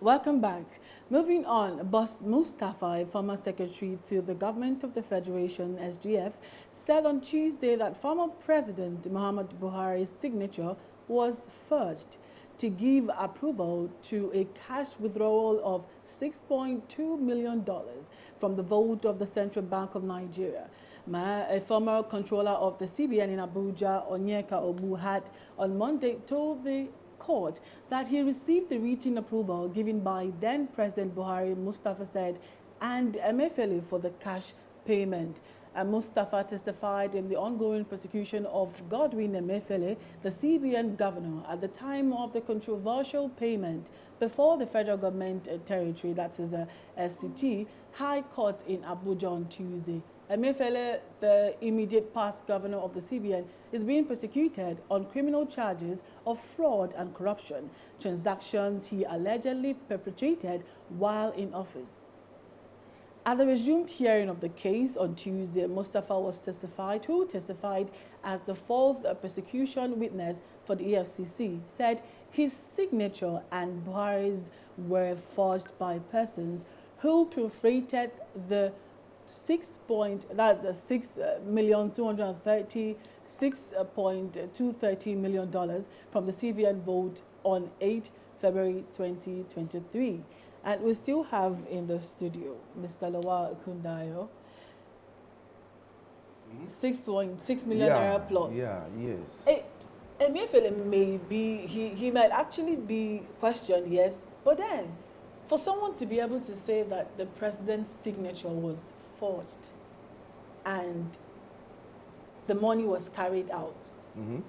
Welcome back. Moving on, Boss Mustapha, a former secretary to the Government of the Federation, SGF, said on Tuesday that former President Muhammadu Buhari's signature was forged to give approval to a cash withdrawal of $6.2 million from the vault of the Central Bank of Nigeria. A former controller of the CBN in Abuja, Onyeka Ogbu, had on Monday told the court that he received the written approval given by then President Buhari, Mustapha said, and Emefiele for the cash payment. Mustapha testified in the ongoing prosecution of Godwin Emefiele, the CBN governor, at the time of the controversial payment before the federal government territory, that is a FCT, High Court in Abuja on Tuesday. Emefiele, the immediate past governor of the CBN, is being prosecuted on criminal charges of fraud and corruption, transactions he allegedly perpetrated while in office. At the resumed hearing of the case on Tuesday, Mustapha who testified as the fourth prosecution witness for the EFCC, said his signature and Buhari's were forged by persons who perpetrated the $6.230 million from the CBN vote on 8 February 2023. And we still have in the studio Mr. Lawa Kundayo, 6.6 million naira plus. Yeah, yes. Emefiele may be, he might actually be questioned, yes, but then for someone to be able to say that the president's signature was forged and the money was carried out,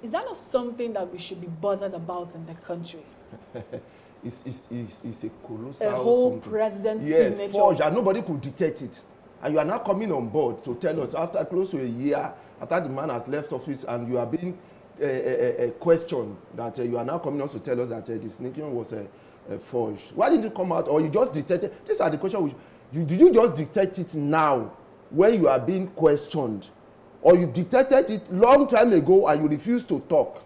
is that not something that we should be bothered about in the country? It's a colossal a whole something. president's yes, signature. forged, and nobody could detect it. And you are now coming on board to tell us after close to a year, after the man has left office, and you are being questioned, that you are now coming on to tell us that the signature was forged. Why didn't you come out, or you just detected? These are the questions. Did you just detect it now when you are being questioned, or you detected it long time ago and you refuse to talk?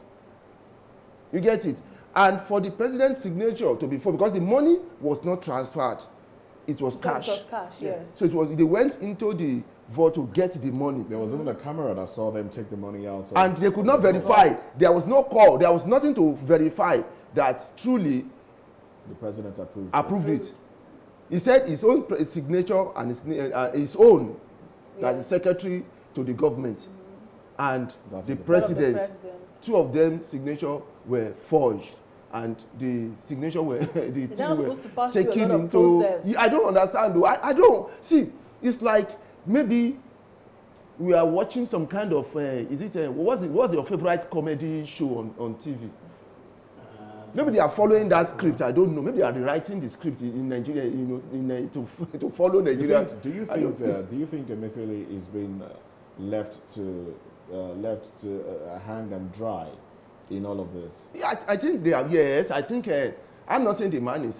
You get it? And for the president's signature to be forged, because the money was not transferred, it was cash. It was cash, yes. So they went into the vault to get the money. There was even a camera that saw them take the money out. And they could not verify. There was no call. There was nothing to verify that truly the president approved it. He said his own signature and his own, as a secretary to the government, and the president, two of them signature were forged, and the signature were the two were taken into. I don't understand though. I don't see. It's like maybe we are watching some kind of what's your favorite comedy show on TV? Maybe they are following that script. I don't know. Maybe they are rewriting the script in Nigeria, to follow Nigeria. Do you think Emefiele is being left to hang and dry in all of this? Yeah, I think they are. Yes, I think. I'm not saying the man is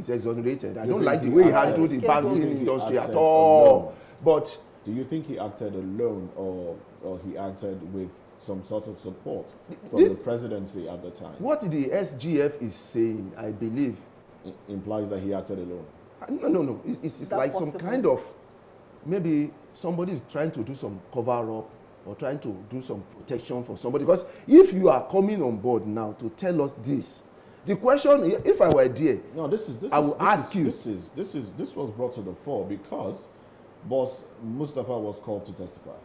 exonerated. I don't like the way he handled the banking industry at all. But do you think he acted alone, or he acted with some sort of support from the presidency at the time? What the SGF is saying, I believe, implies that he acted alone. No. It's like possible? Some kind of, maybe somebody is trying to do some cover-up or trying to do some protection for somebody. Because if you are coming on board now to tell us this, the question, if I were there, I will ask you. This was brought to the fore because Boss Mustapha was called to testify.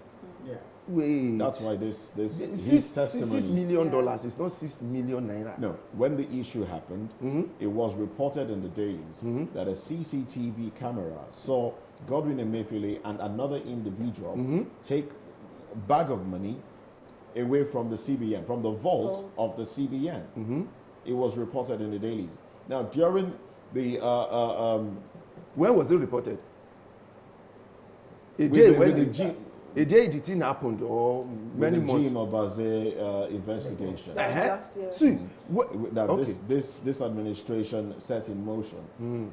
Yeah. Wait. That's why his testimony. $6 million. It's not 6 million naira. No. When the issue happened, it was reported in the dailies that a CCTV camera saw Godwin Emefiele and another individual take a bag of money away from the CBN, from the vault of the CBN. It was reported in the dailies. Now, during the when was it reported? A day when a day the thing happened, or many months? Of the investigation. See, this administration set in motion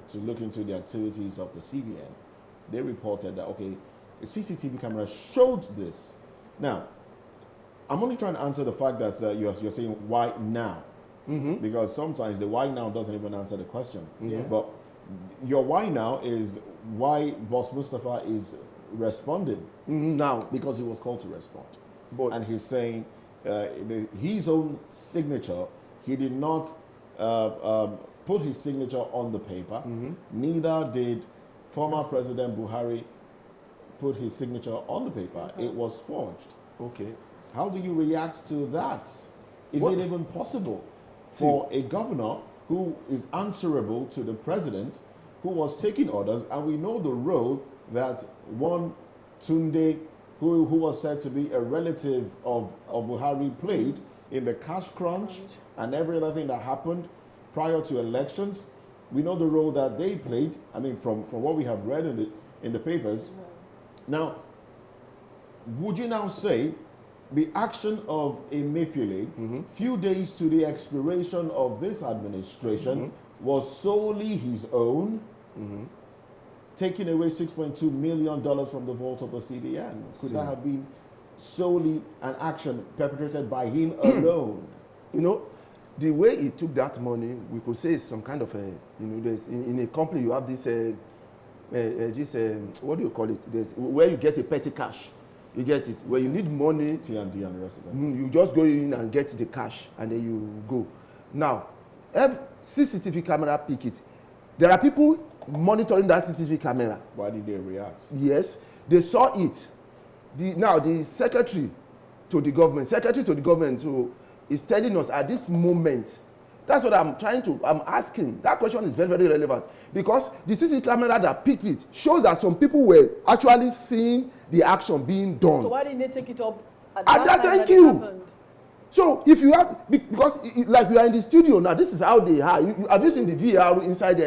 to look into the activities of the CBN. They reported that a CCTV camera showed this. Now, I'm only trying to answer the fact that you're saying why now. because sometimes the why now doesn't even answer the question. Yeah. But your why now is why Boss Mustapha is responding Now, because he was called to respond. but And he's saying his own signature, he did not put his signature on the paper. Neither did former President Buhari put his signature on the paper. It was forged. okay. How do you react to that? Is What- it even possible for a governor who is answerable to the president, who was taking orders, and we know the role that one Tunde, who was said to be a relative of Buhari, played in the cash crunch and every other thing that happened prior to elections? We know the role that they played. I mean, from what we have read in the papers. Now, would you now say the action of Emefiele, few days to the expiration of this administration, was solely his own, taking away $6.2 million from the vault of the CBN? Could that have been solely an action perpetrated by him alone? You know, the way he took that money, we could say it's some kind of a, you know, there's in a company you have this, what do you call it? There's where you get a petty cash. You get it. Where you need money, T&D and the rest of them. you just go in and get the cash, and then you go. Now, CCTV camera pick it. There are people monitoring that CCTV camera. Why did they react? Yes, they saw it. Now the secretary to the government who is telling us at this moment. That's what I'm asking. That question is very, very relevant, because the CCTV camera that picked it shows that some people were actually seeing the action being done. So why didn't they take it up at And that time thank that you. it happened? So if you have, because like we are in the studio now, this is how they are. Have you seen the VR inside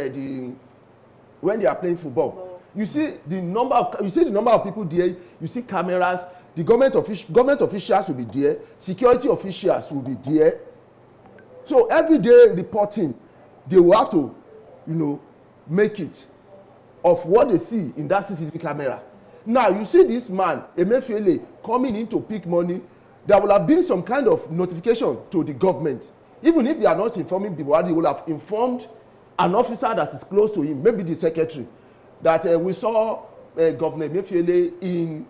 when they are playing football? You see the number of people there. You see cameras. The government officials will be there. Security officials will be there. So every day reporting, they will have to, you know, make it of what they see in that CCTV camera. Now you see this man Emefiele coming in to pick money. There will have been some kind of notification to the government. Even if they are not informing the Buhari, they will have informed an officer that is close to him, maybe the secretary, that we saw Governor Emefiele in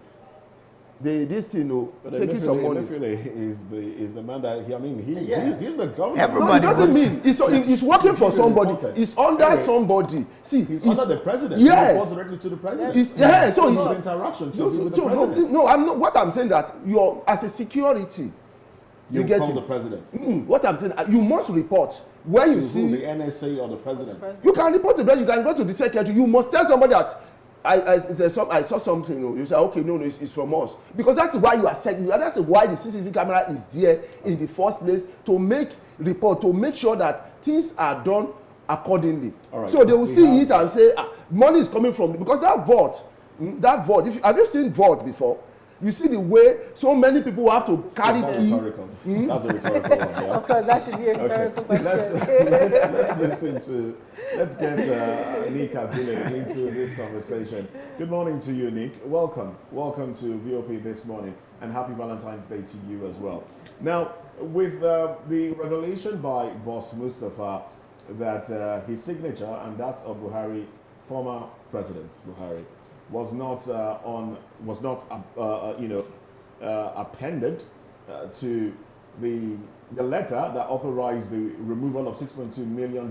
this thing, taking some money. Emefiele is the man that he's the governor. No, it doesn't mean he's working for somebody. He's under somebody. See, he's under the president. Yes. He reports directly to the president. So his interaction should be with the president. No, I'm not. What I'm saying that you're as a security, you get call it. the president. What I'm saying, you must report when you see the NSA or the president. You can report to the president. You can report to the secretary. You must tell somebody that I saw something. You say, okay, no, it's from us, because that's why you are saying. That's why the CCTV camera is there in the first place, to make report, to make sure that things are done accordingly. All right. So they will see it and say, money is coming from, because that vault. Have you seen vault before? You see the way so many people have to carry key. That's a rhetorical one. Yeah. Of course, that should be a rhetorical question. Let's get Nick Abile into this conversation. Good morning to you, Nick. Welcome to VOP this morning, and happy Valentine's Day to you as well. Now, with the revelation by Boss Mustapha that his signature and that of Buhari, former President Buhari, was not appended to the letter that authorized the removal of $6.2 million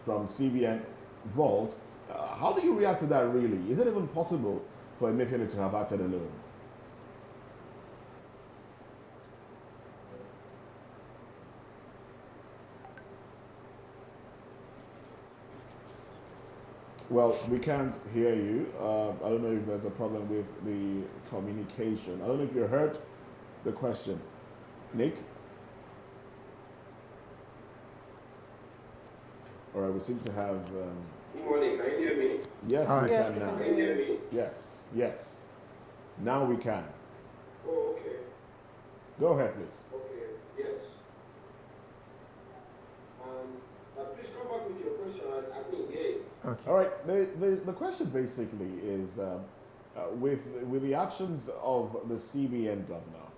from CBN vault. How do you react to that, really? Is it even possible for Emefiele to have acted alone? Well, we can't hear you. I don't know if there's a problem with the communication. I don't know if you heard the question. Nick? All right, we seem to have... Good morning, can you hear me? Yes, we Yes, can now. Can you hear me? Yes. Now we can. Oh, okay. Go ahead, please. Okay, yes. Please come back with your question. I didn't hear it. Okay. All right, the question basically is, with the actions of the CBN governor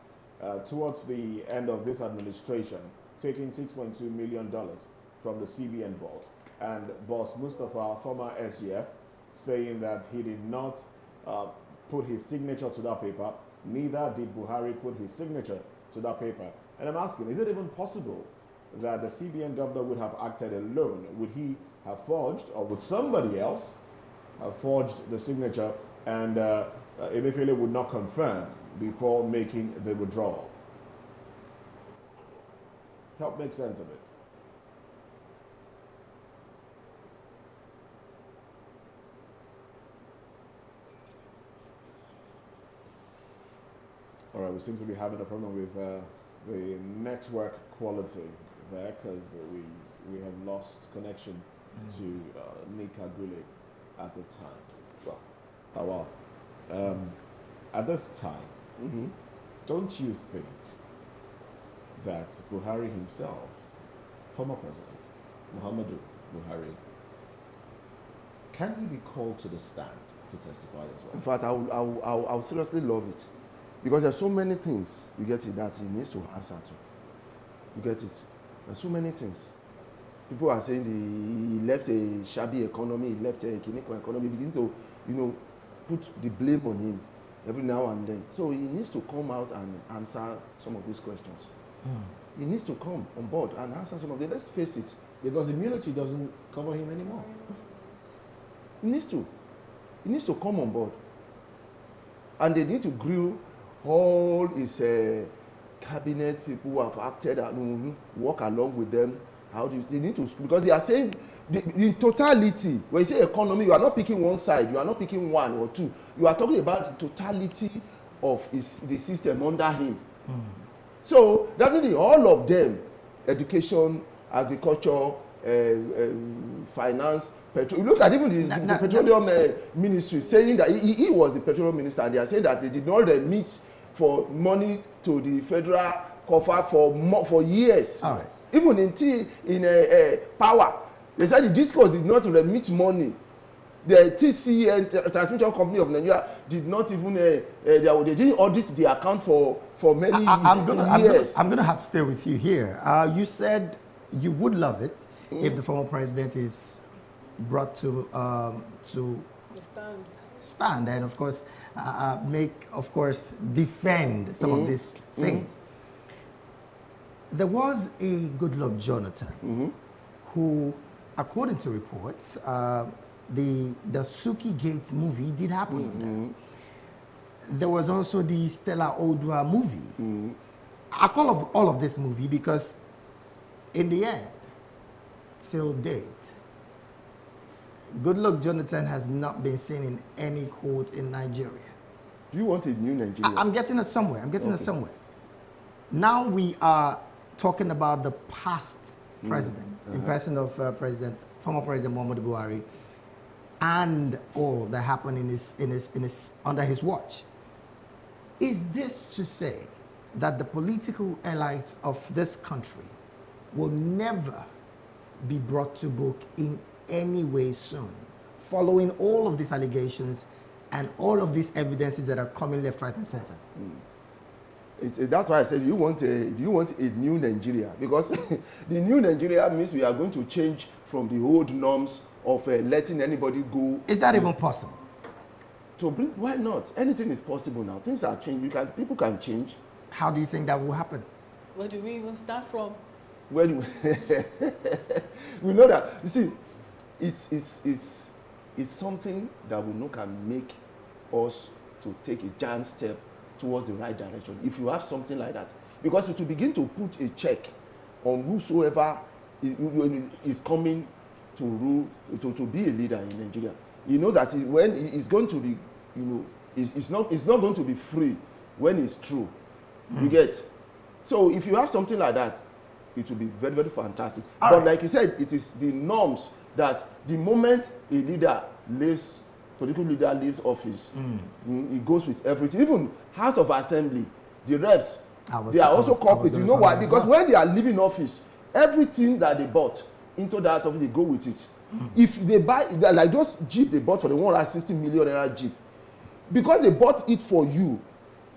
towards the end of this administration, taking $6.2 million from the CBN vault. And boss Mustapha, former SGF, saying that he did not put his signature to that paper, neither did Buhari put his signature to that paper. And I'm asking, is it even possible that the CBN governor would have acted alone? Would he have forged, or would somebody else have forged the signature, and Emefiele would not confirm before making the withdrawal? Help make sense of it. All right, we seem to be having a problem with the network quality there, because we have lost connection to Onyeka Ogbu at the time. Wow. At this time, don't you think that Buhari himself, former President Muhammadu Buhari, can he be called to the stand to testify as well? In fact, I would seriously love it. Because there's so many things, you get it, that he needs to answer to. You get it? There's so many things. People are saying he left a shabby economy, he left a clinical economy, begin to, put the blame on him every now and then. So he needs to come out and answer some of these questions. He needs to come on board and answer some of them. Let's face it. Because immunity doesn't cover him anymore. He needs to. He needs to come on board. And they need to grill all his cabinet people who have acted and work along with them. They need to, because they are saying the totality. When you say economy, you are not picking one side, you are not picking one or two. You are talking about the totality of the system under him. So definitely all of them, education, agriculture, finance, petrol. You look at even the petroleum ministry saying that he was the petroleum minister, and they are saying that they did not remit for money to the federal coffer for years. All right. Even in power, they said the discourse did not remit money. The TCN, Transmission Company of Nigeria, did not even they didn't audit the account for many years. I'm gonna have to stay with you here. You said you would love it if the former president is brought to stand and of course defend some of these things. There was a Goodluck Jonathan who, according to reports, the Suki Gate movie did happen. There was also the Stella Odua movie. I call all of this movie because in the end, till date, Goodluck Jonathan has not been seen in any court in Nigeria. Do you want a new Nigeria? I'm getting it somewhere. It somewhere. Now we are talking about the past president, in person of former President Muhammadu Buhari, and all that happened under his watch. Is this to say that the political elites of this country will never be brought to book in any way soon, following all of these allegations and all of these evidences that are coming left, right, and center? That's why I said, do you want a new Nigeria? Because the new Nigeria means we are going to change from the old norms of letting anybody go. Is that even possible? Why not? Anything is possible now. Things are changing. People can change. How do you think that will happen? Where do we even start from? Where do we know that? You see, it's something that we know can make us to take a giant step towards the right direction. If you have something like that, because it will begin to put a check on whosoever is coming to rule, to be a leader in Nigeria. He knows that when he's going to be, it's not going to be free when it's true. You get? So if you have something like that, it will be very, very fantastic. But like you said, it is the norms that the moment a political leader leaves office, he goes with everything. Even House of Assembly, the reps, they are also corporate. You know why? Because when they are leaving office, everything that they bought into that office, they go with it. If they buy, like those Jeep they bought for the 160 million naira Jeep, because they bought it for you,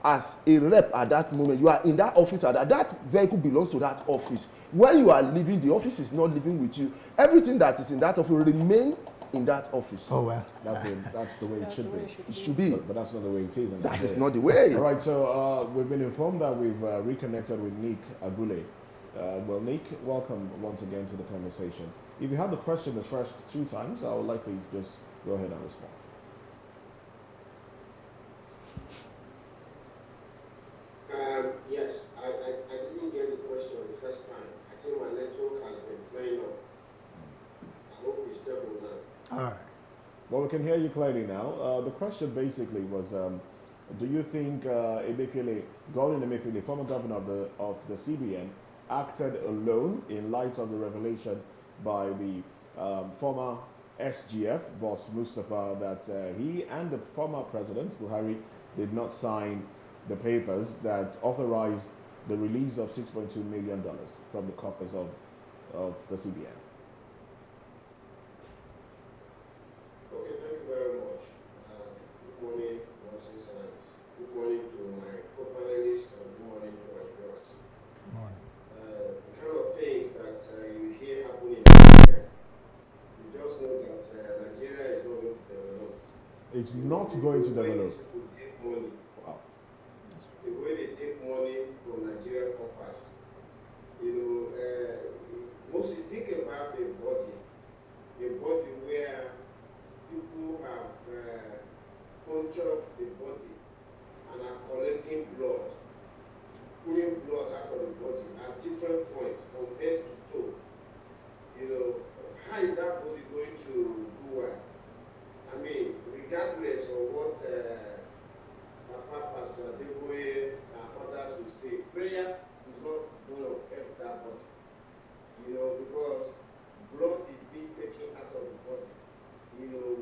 as a rep at that moment, you are in that office, that vehicle belongs to that office. When you are leaving, the office is not living with you. Everything that is in that office will remain in that office. Oh, well. That's the way it should be. It should be. But that's not the way it is. That is not the way. All right, so we've been informed that we've reconnected with Nick Agule. Well, Nick, welcome once again to the conversation. If you had the question the first 2 times, I would like for you to just go ahead and respond. Yes, I didn't get the question the first time. I think my network has been playing up. I hope it's stable now. All right. Well, we can hear you clearly now. The question basically was, do you think Emefiele, Godwin Emefiele, former governor of the CBN, acted alone in light of the revelation by the former SGF boss Mustapha that he and the former President Buhari did not sign the papers that authorized the release of $6.2 million from the coffers of the CBN? Okay, thank you very much. Good morning, Moses, and good morning to my co-panelists, and good morning to my viewers. Good morning. The kind of things that you hear happening in Nigeria, you just know that Nigeria is not going to develop. It's not going to develop. People take money. Wow. The way they take money from Nigerian coffers. Mostly think about a body where people have punctured the body and are collecting blood, pulling blood out of the body at different points from head to toe. How is that body going to do well? I mean, regardless of what Papa Pastor Adeboye and others will say, prayers is not going to help that body. Because blood is being taken out of the body.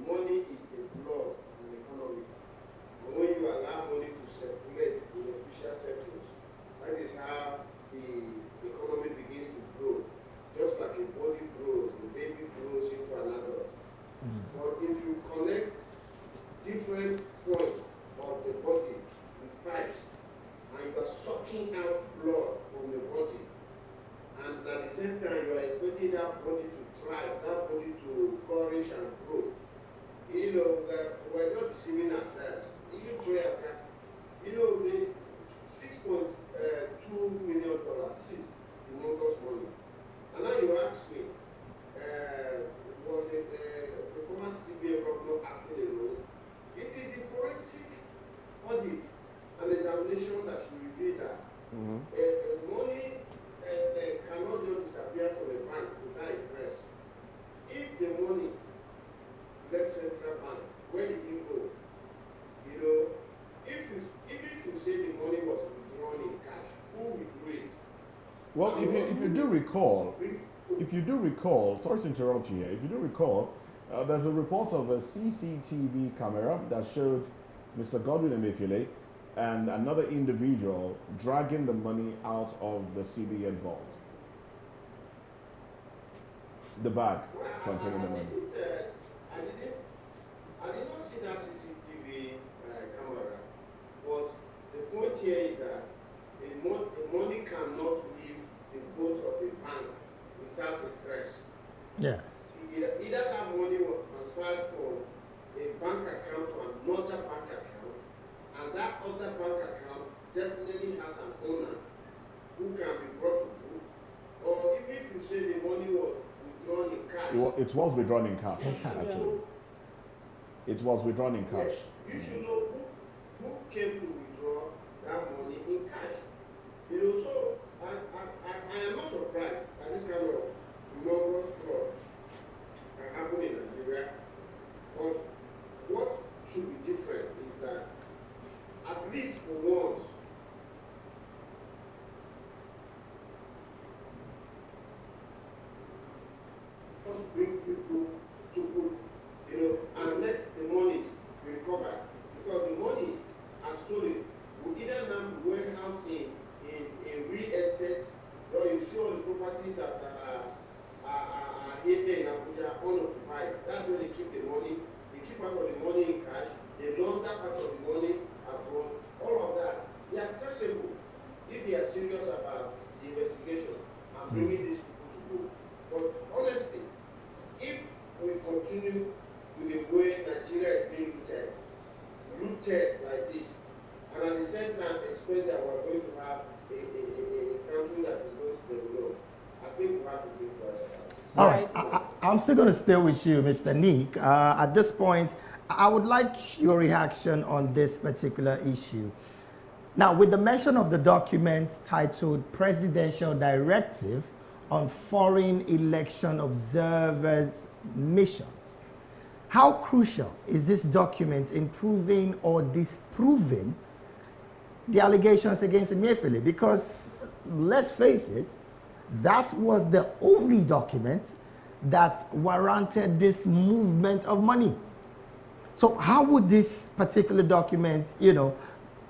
Money is the blood of the economy. And when you allow money to circulate in official circles, that is how the economy begins to grow. Just like a body grows, the baby grows into an adult. But if you connect different points of the body with pipes, and you are sucking out blood from the body, and at the same time you are expecting that body to thrive, that body to flourish and grow, we're not deceiving ourselves. Even prayers that, the $6.2 million, this is humongous money. And now you ask me, was it the former CBN governor acting alone? It is the forensic audit and examination that should reveal that. Money cannot just disappear from the bank without a press. If the money left central bank, where did it go? If you say the money was withdrawn in cash, who withdrew it? Well, if you do recall, sorry to interrupt you here, if you do recall, there's a report of a CCTV camera that showed Mr. Godwin Emefiele and another individual dragging the money out of the CBN vault. The bag containing the money. I did not see that CCTV camera, but the point here is that the money cannot leave the vault of a bank without a trace. Yes. Either that money was transferred from a bank account to another bank account, and that other bank account definitely has an owner who can be brought to book, or even if you say the money was withdrawn in cash. It was withdrawn in cash, actually. It was withdrawn in cash. Yes. You should know who came to withdraw that money in cash. So I am not surprised that this kind of humongous fraud can happen in Nigeria. But what should be different is that at least for once, just bring people to put, and let the money be recovered. Because the monies are stolen. We either now be warehoused in real estate, or you see all the properties that are here in Abuja unoccupied. That's where they keep the money. They keep part of the money in cash. They launder part of the money abroad. All of that this, and at the same time expect that we're going to have a country that is going to develop. I think we have to think twice about it. All right, I'm still going to stay with you, Mr. Nick. At this point, I would like your reaction on this particular issue. Now, with the mention of the document titled Presidential Directive on Foreign Election Observers Missions, how crucial is this document in proving or disproving the allegations against Emefiele? Because let's face it, that was the only document that warranted this movement of money. So how would this particular document,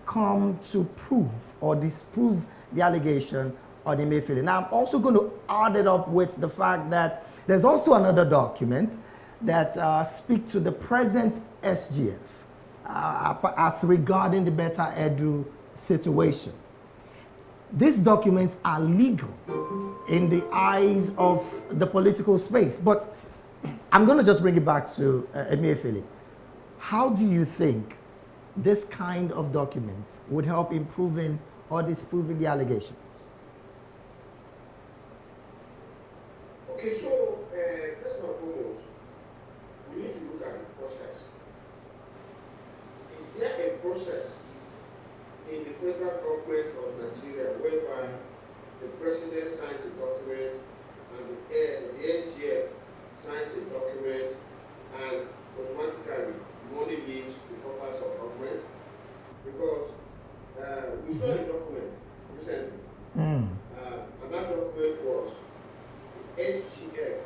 come to prove or disprove the allegation on Emefiele? Now, I'm also going to add it up with the fact that there's also another document that speaks to the present SGF as regarding the Better Edu situation. These documents are legal in the eyes of the political space, but I'm going to just bring it back to Emefiele. How do you think this kind of document would help improving or disproving the allegations? Okay, so first and foremost, we need to look at the process. Is there a process in the federal government of Nigeria whereby the president signs a document and the SGF signs a document and automatically money leaves the coffers of government? Because we saw a document recently, and that document was the SGF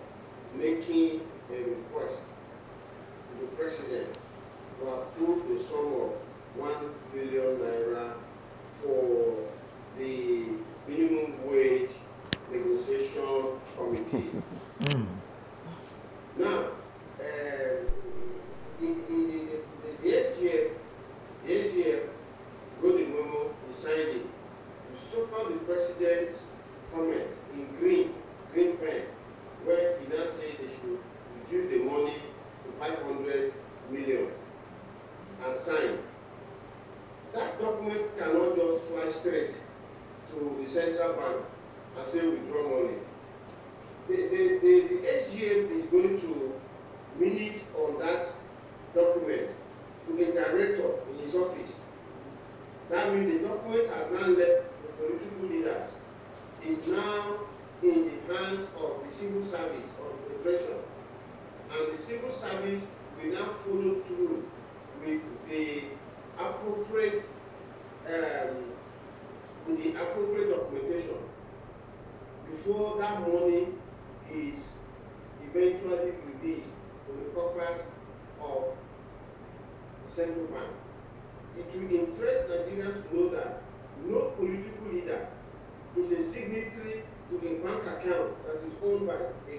making a request to the president to approve the sum of 1 billion naira for the minimum wage negotiation committee. Now, the SGF wrote a memo, he signed it. To support the president's comment in green pen, where he now said they should reduce the money to 500 million and sign. That document cannot just fly straight to the central bank and say withdraw money. The SGF is going to minute on that document to a director in his office. That means the document has now left the political leaders. It's now in the hands of the civil service of the federation. And the civil service will now follow through with the appropriate documentation before that money is eventually released to the coffers of the central bank. It will interest Nigerians to know that no political leader is a signatory to a bank account that is owned by the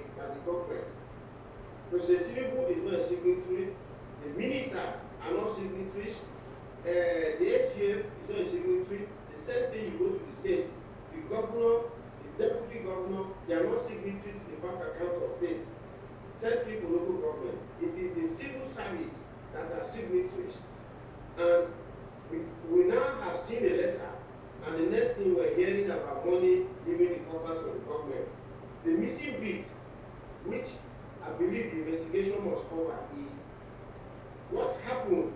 government. President Tinubu is not a signatory. The ministers are not signatories. The SGF is not a signatory. The same thing you go to the states. The governor, the deputy governor, they are not signatories to the bank account of states. Same thing for local government. It is the civil service that are signatories. And we now have seen a letter, and the next thing we're hearing about money leaving the coffers of the government. The missing bit, which I believe the investigation must cover, is what happened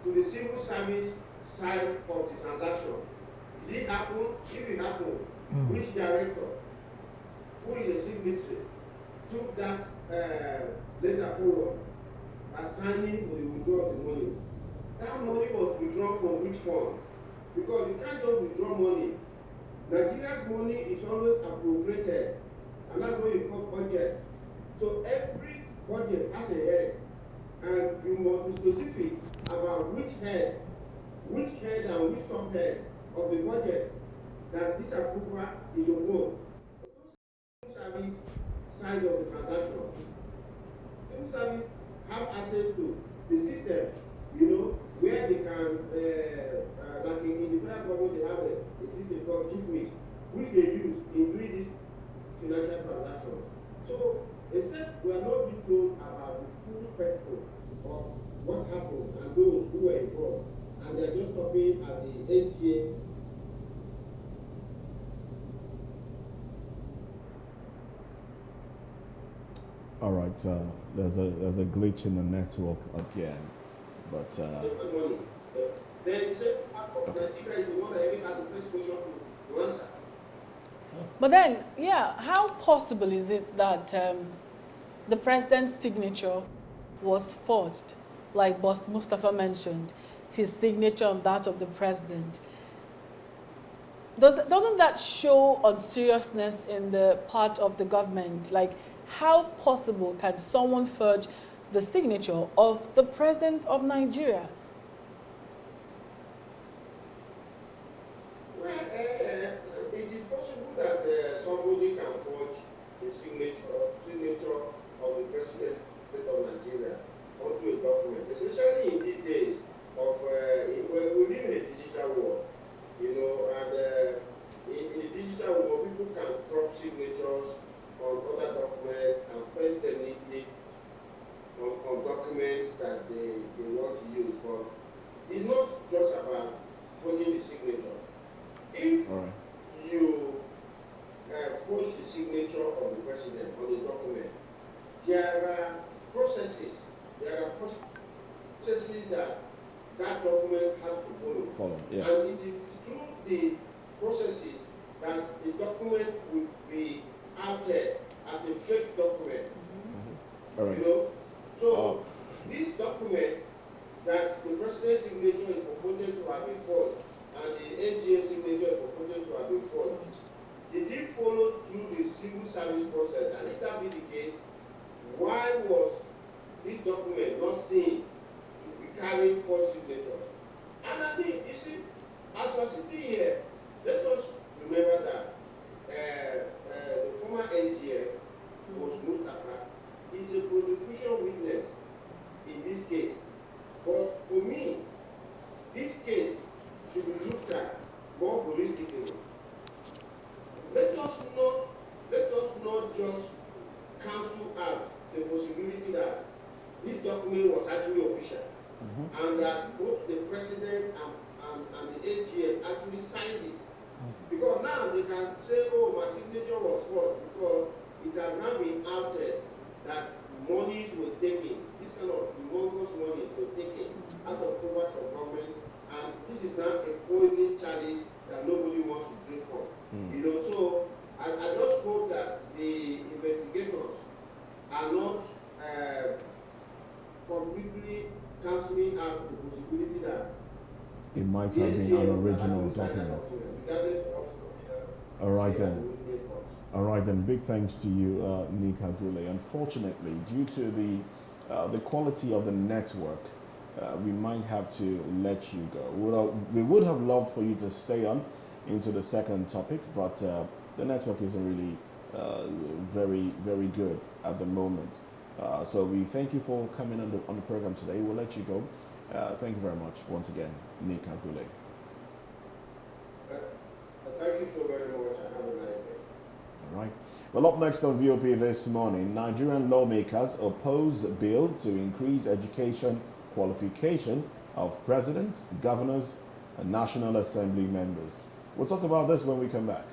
to the civil service side of the transaction. Did it happen? If it happened, which director, who is a signatory, took that letter forward by signing for the withdrawal of the money? That money was withdrawn from which fund? Because you can't just withdraw money. Nigeria's money is always appropriated, and that's what you call budget. So every budget has a head, and you must be specific about which head and which subhead of the budget that this approval is upon. Civil service side of the transaction. Civil service have access to the system, where they can, like in the federal government, they have a system called GIFMIS, which they use in doing this financial transaction. So, except we are not being told about the full spectrum of what happened and those who were involved, and and they're just stopping at the SGA. All right, there's a glitch in the network again, but Then you say, Nigeria is the one that even has the first question to answer. But then, yeah, how possible is it that the president's signature was forged, like Boss Mustapha mentioned, his signature on that of the president? Doesn't that show unseriousness in the part of the government? Like, how possible can someone forge the signature of the president of Nigeria? Well, it is possible that somebody can forge the signature of the president of Nigeria onto a document, especially in these days of we live in a digital world, you know, and in the digital world, people can crop signatures on other documents and paste them neatly on documents that they want to use. But it's not just about forging the signature. If you forge the signature of the president on the document, there are processes that document has to follow. Yes. And it is through the processes that the document will be outed as a fake document. All right. You know? So this document that the president's signature is purported to have been forged and the SGF signature is purported to have been forged, they did follow through the civil service process, and if that be the case, why was this document not seen to be carrying forged signatures? And I think, you see, as we're sitting here, let us remember that the former SGF was Mustapha. He's a prosecution witness in this case. But for me, this case should be looked at more holistically. Let us not just cancel out the possibility that this document was actually official, and that both the president and the SGF actually signed it. Because now they can say, oh, my signature was forged, because it has now been outed that monies were taken, this kind of humongous monies were taken out of covers of government, and this is now a poison chalice that nobody wants to drink from. You know, so I just hope that the investigators are not completely cancelling out the possibility that it might have been an original document. All right then. All right then. Big thanks to you, Onyeka Ogbu. Unfortunately, due to the quality of the network, we might have to let you go. We would have loved for you to stay on into the second topic, but the network isn't really very, very good at the moment. So we thank you for coming on the program today. We'll let you go. Thank you very much once again, Onyeka Ogbu. Thank you so very much, and have a nice day. All right. Well, up next on VOP this morning, Nigerian lawmakers oppose bill to increase education qualification of presidents, governors, and National Assembly members. We'll talk about this when we come back.